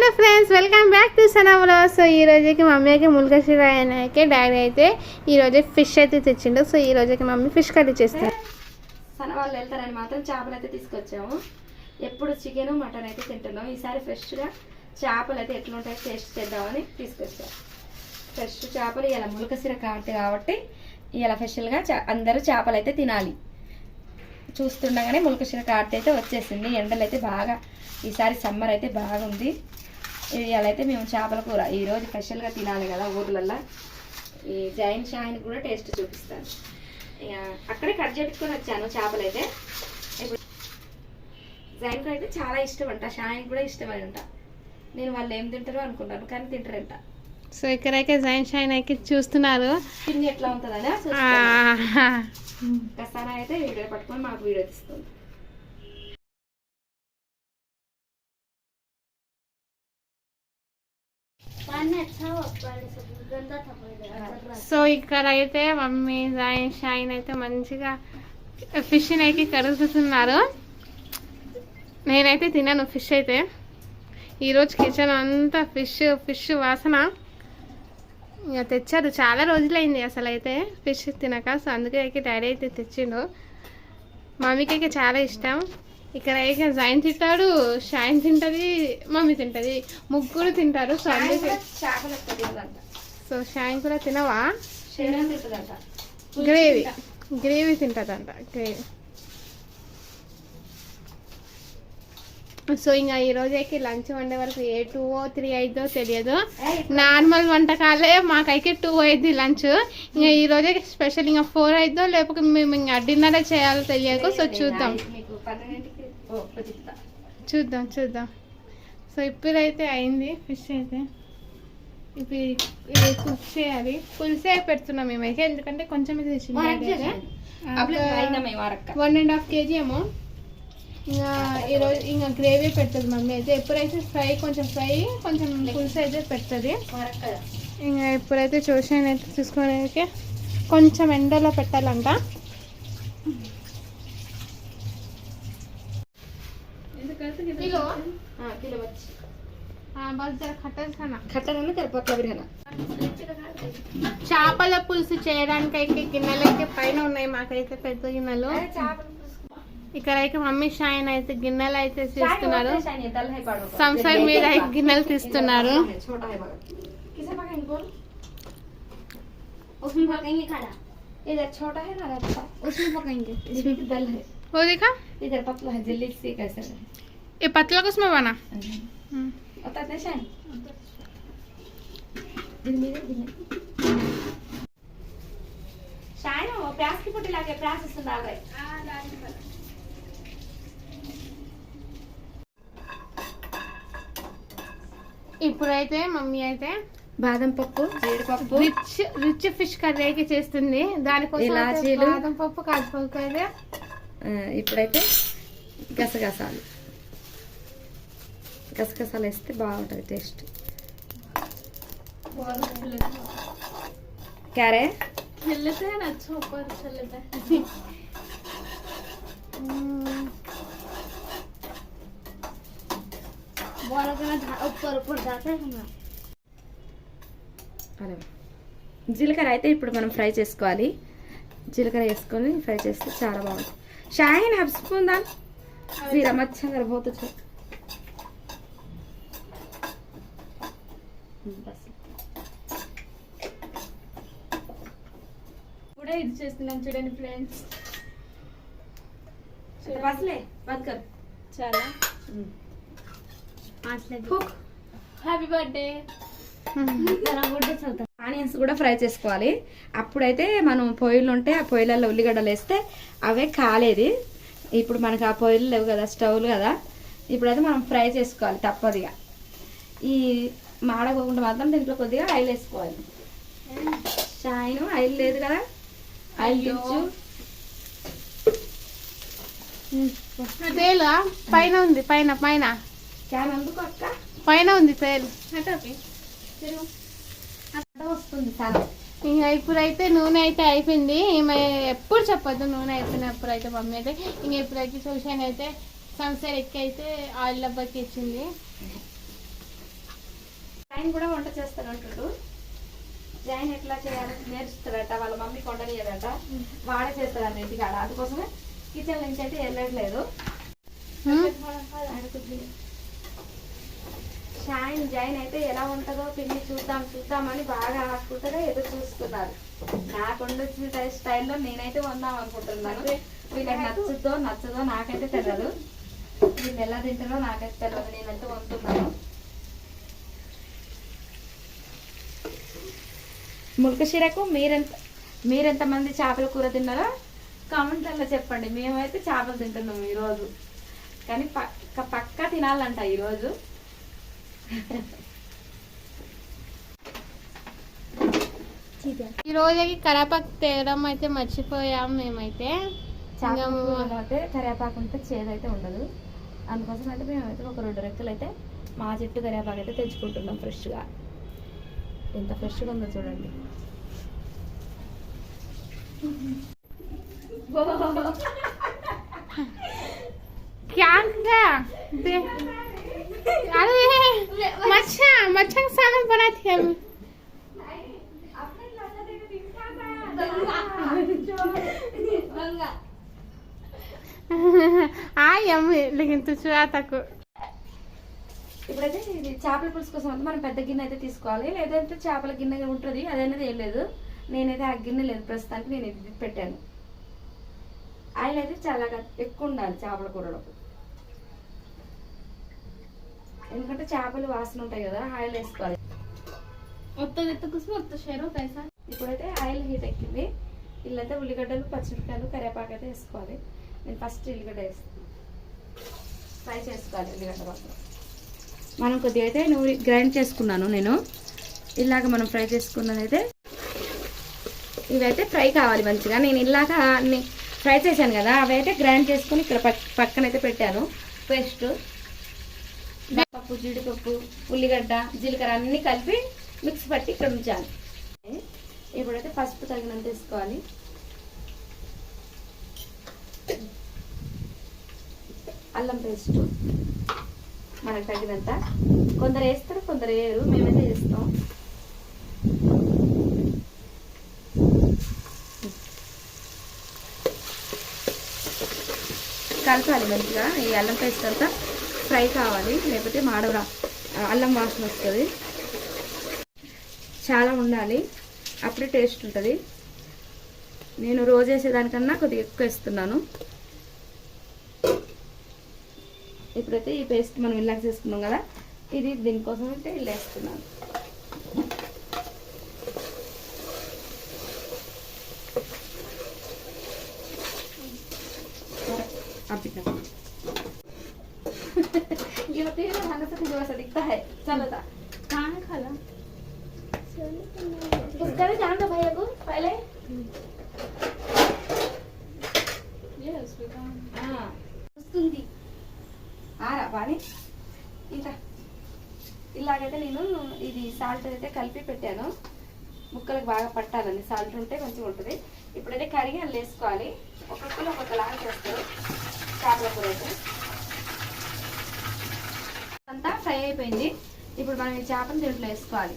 Hello friends, welcome back to Sana vlogs. So ఈ రోజుకి మమ్మీకి ముల్కశిర అయినాకే డాడీ అయితే ఈరోజు ఫిష్ అయితే తెచ్చిండు. సో ఈ రోజుకి మమ్మీ ఫిష్ కర్రీ చేస్తాం. సన వాళ్ళు వెళ్తారని మాత్రం చేపలు అయితే తీసుకొచ్చాము. ఎప్పుడు చికెన్ మటన్ అయితే తింటున్నాం. ఈసారి ఫ్రెష్గా చేపలు అయితే ఎట్లుంటాయి టేస్ట్ చేద్దామని తీసుకొచ్చాము. ఫ్రెష్ చేపలు ఇలా ముల్కశిర కాటు కాబట్టి ఇలా స్పెషల్గా అందరూ చేపలు అయితే తినాలి. చూస్తుండగానే ముల్కశిర కాటు అయితే వచ్చేసింది. ఎండలు అయితే బాగా ఈసారి సమ్మర్ అయితే బాగుంది. ఇవాళ అయితే మేము చేపల కూర ఈరోజు స్పెషల్గా తినాలి కదా ఊర్లల్లో. ఈ జైన్ షాయిని కూడా టేస్ట్ చూపిస్తాను. ఇక అక్కడే కట్ చేయించుకొని వచ్చాను చేపలు అయితే. ఇప్పుడు జైన్కి అయితే చాలా ఇష్టం అంట, షాయిని కూడా ఇష్టమని అంట. నేను వాళ్ళు ఏం తింటారో అనుకున్నాను కానీ తింటారంట. సో ఇక్కడైతే జైన్ షైన్ అయితే చూస్తున్నారు పిన్ని ఎట్లా ఉంటుందని. కసానా అయితే వీడియో పట్టుకొని మాకు వీడియో తీస్తుంది. సో ఇక్కడ అయితే మమ్మీ జైన్ షైన్ అయితే మంచిగా ఫిష్ అయితే కడుగుతున్నారు. నేనైతే తిన్నాను ఫిష్ అయితే. ఈరోజు కిచెన్ అంతా ఫిష్ వాసన. ఇక తెచ్చారు, చాలా రోజులైంది అసలు అయితే ఫిష్ తినక. సో అందుకే అయితే డాడీ అయితే తెచ్చిండు. మమ్మీకి అయితే చాలా ఇష్టం. ఇక్కడ అయితే జైన్ తింటాడు, షైన్ తింటది, మమ్మీ తింటది, ముగ్గురు తింటారు. సో అందుకే సో షైన్ కూడా తినవా? Gravy తింటదంట, gravy. సో ఇంకా ఈ రోజైతే లంచ్ వండే వరకు 2 or 3 అయిద్దో తెలియదు. నార్మల్ వంటకాలే మాకైతే 2 అయింది లంచ్. ఇంకా ఈ రోజే స్పెషల్ ఇంకా 4 అయిద్దో లేకపోతే మేము ఇంకా డిన్నరే చేయాలో తెలియదు. సో చూద్దాం. సో ఇప్పుడైతే అయింది ఫిష్ అయితే. ఇప్పుడు ఇది కుక్ చేయాలి. పులిసే పెడుతున్నాం మేమైతే, ఎందుకంటే కొంచెం ఇది 1.5 kg ఏమో. ఇంకా ఈరోజు ఇంకా గ్రేవీ పెడుతుంది మమ్మీ అయితే. ఎప్పుడైతే కొంచెం ఫ్రై కొంచెం పులుసు అయితే పెడుతుంది. ఇంకా ఇప్పుడైతే చూసాను అయితే చూసుకొని కొంచెం ఎండలో పెట్టాలంట. చేపల పులుసు చేయడానికి అయితే గిన్నెలు అయితే పైన ఉన్నాయి మాకైతే, పెద్ద గిన్నెలు. ఇక్కడైతే మమ్మీ షైన్ అయితే గిన్నెలు అయితే తీస్తున్నారు. సంసైడ్ మీద గిన్నెలు తీస్తున్నారు. वो देखा इधर पतला है जल्दी से कैसे है ये पतला किसमें बना होता है शायद शायद वो प्याज की पुटी लाके प्याज से डाल गए ఇప్పుడైతే మమ్మీ అయితే బాదం పప్పు, జీడిపప్పు, రిచ్ ఫిష్ కర్రీ అయితే చేస్తుంది. దానికోసం బాదం పప్పు, కాజుపప్పు అయితే. ఇప్పుడైతే గసగసాలు వేస్తే బాగుంటుంది టేస్ట్. క్యారే జీలకర్ర అయితే ఇప్పుడు మనం ఫ్రై చేసుకోవాలి. జీలకర్ర వేసుకొని ఫ్రై చేస్తే చాలా బాగుంటుంది. షాయిన్ हाफ स्पून दाल जीरा अच्छा कर बहुत अच्छा కూడా ఇది చేస్తున్నాం చూడండి ఫ్రెండ్స్. బస్లే బంద్ కర్ చాలా హ్యాపీ బర్త్డే. ఆనియన్స్ కూడా ఫ్రై చేసుకోవాలి. అప్పుడైతే మనం పొయ్యిలు ఉంటే ఆ పొయ్యిలలో ఉల్లిగడ్డలు వేస్తే అవే కాలేది. ఇప్పుడు మనకు ఆ పొయ్యిలు లేవు కదా, స్టవ్లు కదా. ఇప్పుడైతే మనం ఫ్రై చేసుకోవాలి తప్పదుగా. ఈ మాడకోకుండా మాత్రం దీంట్లో కొద్దిగా ఆయిల్ వేసుకోవాలి. షాయిన్ ఆయిల్ లేదు కదా, ఆయిల్ దించు. తేలు పైన ఉంది, పైన పైన క్యాన్ అందుకు అక్క పైన ఉంది తేలు వస్తుంది చాలా. ఇంకా ఇప్పుడైతే నూనె అయితే అయిపోయింది. ఈమె ఎప్పుడు చెప్పొద్దు నూనె అయిపోయినప్పుడు అయితే మమ్మీ అయితే. ఇంక ఇప్పుడైతే చూసాను అయితే సన్సైడ్ ఎక్కి అయితే ఆయిల్ డబ్బాకి ఇచ్చింది. జాయిన్ కూడా వంట చేస్తాను అంటుండు. జాయిన్ ఎట్లా చేయాలో నేర్చుతాడట, వాళ్ళ మమ్మీ వండలేదట, వాడే చేస్తాడట ఇంటికాడ. అందుకోసమే కిచెన్ నుంచి అయితే వెళ్ళట్లేదు. జాయిన్ అయితే ఎలా ఉంటుందో పిన్ని చూద్దామని బాగా ఆడుకుంటారో ఏదో చూస్తున్నారు. నాకు వండొచ్చిన స్టైల్లో నేనైతే వందాం అనుకుంటున్నాను. వీళ్ళకి నచ్చదో నాకైతే తెలియదు. వీళ్ళు ఎలా తింటారో నాకైతే తెలియదు. నేనైతే వండుతున్నాను. ములకశీరకు మీరెంత మంది చేపల కూర తిన్నారో కామెంట్లలో చెప్పండి. మేమైతే చేపలు తింటున్నాము ఈరోజు, కానీ పక్కా తినాలంట ఈరోజు. ఈ రోజుకి కరేపాకు తేయడం అయితే మర్చిపోయాం మేమైతే. అయితే కరివేపాకు ఉంటే చేదైతే ఉండదు. అందుకోసం అయితే మేమైతే ఒక 2 రెక్కలు అయితే మా చెట్టు కరివేపాకు అయితే తెచ్చుకుంటున్నాం ఫ్రెష్గా. ఎంత ఫ్రెష్గా ఉందో చూడండి. अरे मच्छा का सालन बना थे हम। लेकिन तू चुरा तक ఇప్పుడైతే ఇది చేపల పులుసు కోసం అంటే మనం పెద్ద గిన్నె అయితే తీసుకోవాలి. లేదంటే చేపల గిన్నె ఉంటుంది, అదనేది ఏం లేదు. నేనైతే ఆ గిన్నె లేదు ప్రస్తుతానికి, నేను ఇది పెట్టాను. ఆయిల్ అయితే చాలా ఎక్కువ ఉండాలి చేపల కూరలో, ఎందుకంటే చేపలు వాసన ఉంటాయి కదా. ఆయిల్ వేసుకోవాలి. ఇప్పుడైతే ఆయిల్ హీట్ ఎక్కింది. ఇల్లైతే ఉల్లిగడ్డలు, పచ్చిమిరపకాయలు, కరివేపాకు అయితే వేసుకోవాలి. నేను ఫస్ట్ ఉల్లిగడ్డ వేస్తాను, ఫ్రై చేసుకోవాలి. ఉల్లిగడ్డ మాత్రం మనం కొద్దిగా అయితే నూరి గ్రైండ్ చేసుకున్నాను నేను. ఇలాగ మనం ఫ్రై చేసుకున్నదైతే ఇవైతే ఫ్రై కావాలి మంచిగా. నేను ఇలాగ అన్ని ఫ్రై చేశాను కదా, అవి అయితే గ్రైండ్ చేసుకుని ఇక్కడ పక్కనైతే పెట్టాను. పేస్ట్, పప్పు, జీడిపప్పు, ఉల్లిగడ్డ, జీలకర్ర అన్నీ కలిపి మిక్స్ పట్టి ఇక్కడ ఉంచాలి. ఇప్పుడైతే పసుపు తగినంత వేసుకోవాలి. అల్లం పేస్ట్ మనకు తగినంత. కొందరు వేస్తారు, కొందరు వేయరు. మేమైతే వేస్తాం. కలపాలి మంచిగా. ఈ అల్లం పేస్ట్ అంతా ఫ్రై కావాలి, లేకపోతే మాడవరా అల్లం వాసన వస్తుంది. చాలా ఉండాలి, అప్పుడే టేస్ట్ ఉంటుంది. నేను రోజు వేసేదానికన్నా కొద్దిగా ఎక్కువ వేస్తున్నాను. ఇప్పుడైతే ఈ పేస్ట్ మనం ఇలాగ చేసుకున్నాం కదా, ఇది దీనికోసం అయితే ఇలా వేస్తున్నాను. दिखता है चलो था खाना खाला उसका भी जान दो भैया को पहले ये उसका हाँ వస్తుంది ఆరా బాని. ఇంకా ఇలాగైతే నేను ఇది సాల్ట్ అయితే కలిపి పెట్టాను, ముక్కలకు బాగా పట్టాలని. సాల్ట్ ఉంటే మంచిగా ఉంటుంది. ఇప్పుడైతే కరిగి అందులో వేసుకోవాలి. ఒక్కొక్కరు ఒక్కొక్కలాగా చేస్తారు చేపల కూర అయితే. అంతా ఫ్రై అయిపోయింది. ఇప్పుడు మనం ఈ చేపను దీంట్లో వేసుకోవాలి.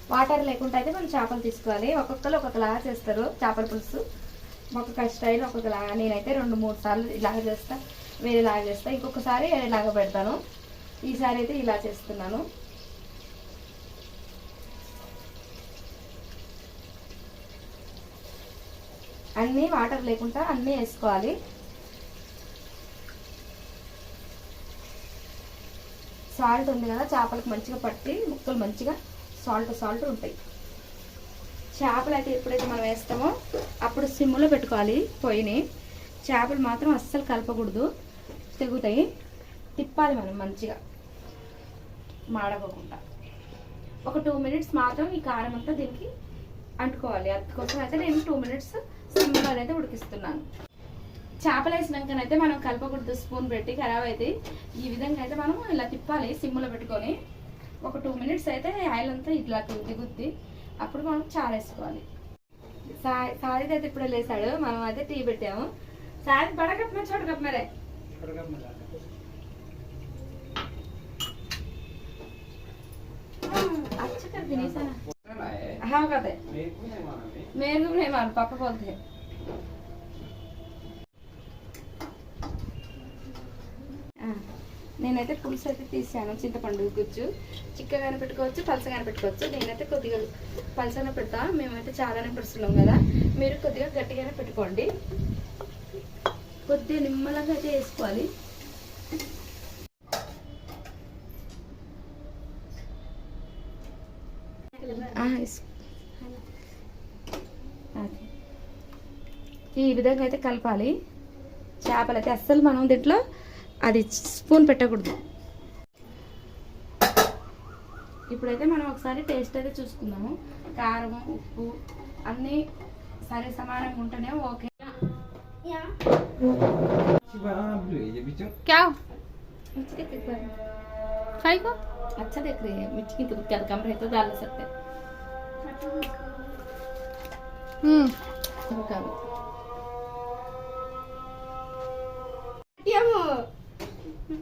వాటర్ లేకుండా అయితే మనం చేపలు తీసుకోవాలి. ఒక్కొక్కరు ఒక్కొక్కలాగా చేస్తారు చేపల పులుసు, ఒక్కొక్క స్టైల్ ఒక్కొక్కలాగా. నేనైతే 2-3 సార్లు ఇలాగ చేస్తా, వేరేలాగా చేస్తా, ఇంకొకసారి వేరేలాగా పెడతాను. ఈసారి అయితే ఇలా చేస్తున్నాను. అన్నీ వాటర్ లేకుండా అన్నీ వేసుకోవాలి. సాల్ట్ ఉంది కదా, చేపలకు మంచిగా పట్టి ముక్కలు మంచిగా సాల్ట్ ఉంటాయి. చేపలు అయితే ఎప్పుడైతే మనం వేస్తామో అప్పుడు సిమ్లో పెట్టుకోవాలి పొయ్యిని. చేపలు మాత్రం అస్సలు కలపకూడదు, తెగుతాయి. తిప్పాలి మనం మంచిగా మాడకోకుండా. ఒక 2 మినిట్స్ మాత్రం ఈ కారం అంతా దీనికి అంటుకోవాలి. అందుకోసం అయితే నేను 2 మినిట్స్ సిమ్లో అయితే ఉడికిస్తున్నాను. చేపలు వేసినాకనైతే మనం కలపకూడదు, స్పూన్ పెట్టి ఖరాబ్ అయితే. ఈ విధంగా అయితే మనం ఇలా తిప్పాలి సిమ్లో పెట్టుకొని. ఒక 2 మినిట్స్ అయితే ఆయిల్ అంతా ఇట్లా దిగుద్ది. అప్పుడు మనం చారు వేసుకోవాలి. సాయి అయితే ఇప్పుడే లేసాడు, మనం అయితే టీ పెట్టాము. సాయి బడా కప్ మే छोटा कप में रे अच्छा कर दी नहीं साना हाँ कहते मेरे को नहीं मान पापा बोलते हैं. నేనైతే పులుసు అయితే తీసాను, చింతపండు గుజ్జు చిక్కగానే పెట్టుకోవచ్చు, పలసగానే పెట్టుకోవచ్చు. నేనైతే కొద్దిగా పలసగానే పెడతా, మేమైతే చాలానే పెడుతున్నాం కదా, మీరు కొద్దిగా గట్టిగానే పెట్టుకోండి. కొద్దిగా నిమ్మలంగా అయితే వేసుకోవాలి. ఈ విధంగా అయితే కలపాలి. చేపలు అయితే అస్సలు మనం దీంట్లో అది స్పూన్ పెట్టకూడదు. ఇప్పుడైతే మనం ఒకసారి టేస్ట్ అయితే చూసుకుందాము. కారం ఉప్పు అన్నీ సరి సమానంగా ఉంటేనే ఓకే. क्या खाई को अच्छा देख रही है, मिर्ची की तो क्या कम रहे तो डाल सकते हैं.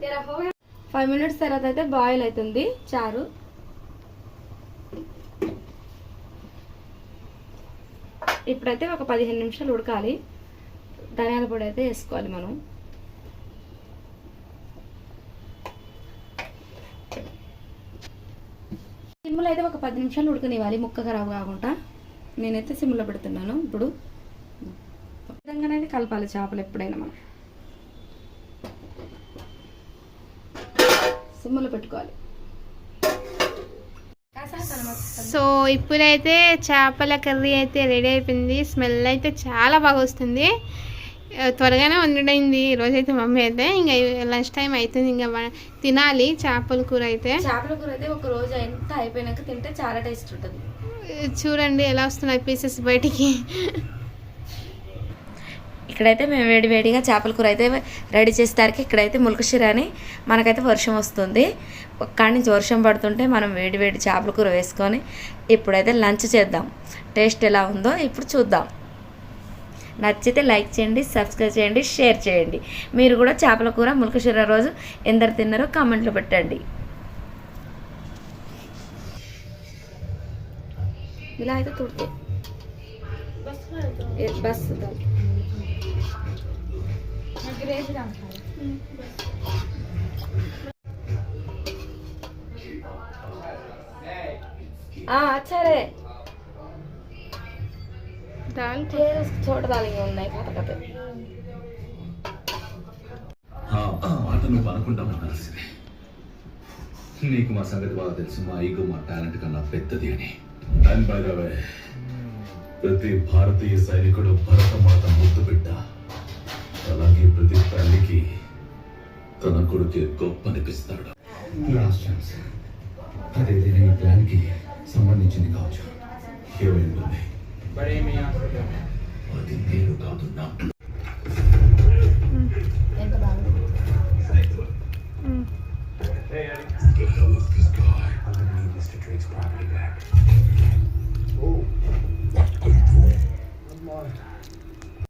तेरा हो गया 5 minutes తర్వాత అయితే బాయిల్ అవుతుంది చారు. ఇప్పుడైతే ఒక 15 నిమిషాలు ఉడకాలి. ధనియాల పొడి అయితే వేసుకోవాలి మనం. సిమ్లో అయితే ఒక 10 నిమిషాలు ఉడకనివ్వాలి, ముక్క ఖరాబ్ కాకుండా. నేనైతే సిమ్లో పెడుతున్నాను. ఇప్పుడు విధంగానే కలపాలి చేపలు ఎప్పుడైనా మనం. సిమ్లో పెట్టుకోవాలి. సో ఇప్పుడైతే చేపల కర్రీ అయితే రెడీ అయిపోయింది. స్మెల్ అయితే చాలా బాగా వస్తుంది. త్వరగానే వండైంది ఈరోజైతే మమ్మీ అయితే. ఇంకా లంచ్ టైం అవుతుంది, ఇంకా తినాలి చేపల కూర అయితే. చేపల కూర అయితే ఒక రోజు ఎంత అయిపోయినాక తింటే చాలా టేస్ట్ ఉంటుంది. చూడండి ఎలా వస్తున్నాయి పీసెస్ బయటికి. ఇక్కడైతే మేము వేడివేడిగా చేపల కూర అయితే రెడీ చేసేసరికి ఇక్కడైతే ములకశిర అని మనకైతే వర్షం వస్తుంది. ఒక్కడి నుంచి వర్షం పడుతుంటే మనం వేడివేడి చేపల కూర వేసుకొని ఇప్పుడైతే లంచ్ చేద్దాం. టేస్ట్ ఎలా ఉందో ఇప్పుడు చూద్దాం. నచ్చితే లైక్ చేయండి, సబ్స్క్రైబ్ చేయండి, షేర్ చేయండి. మీరు కూడా చేపల కూర ములకశిర రోజు ఎందరు తిన్నారో కామెంట్లో పెట్టండి. ఇలా అయితే తుడితే బస్ अच्छा रे दाल छोटा दाल ఉన్నాయి కథ మాట నువ్వు అనుకుంటామన్నాల్సిందే. నీకు మా సంగతి బాగా తెలుసు, మా ఈగో మా టాలెంట్ కన్నా పెద్దది అని. అండ్ బై ద వే, ప్రతి భారతీయ సైనికుడు భరతమాత ముద్దు బిడ్డ. అలాగే ప్రతి తల్లికి తన కొడుకే గొప్ప అనిపిస్తాడు. లాస్ట్ ఛాన్స్, అదేదైనా ఈ ప్లాన్కి సంబంధించింది కావచ్చు. ఏమైంది? అది నేను కాదు, నా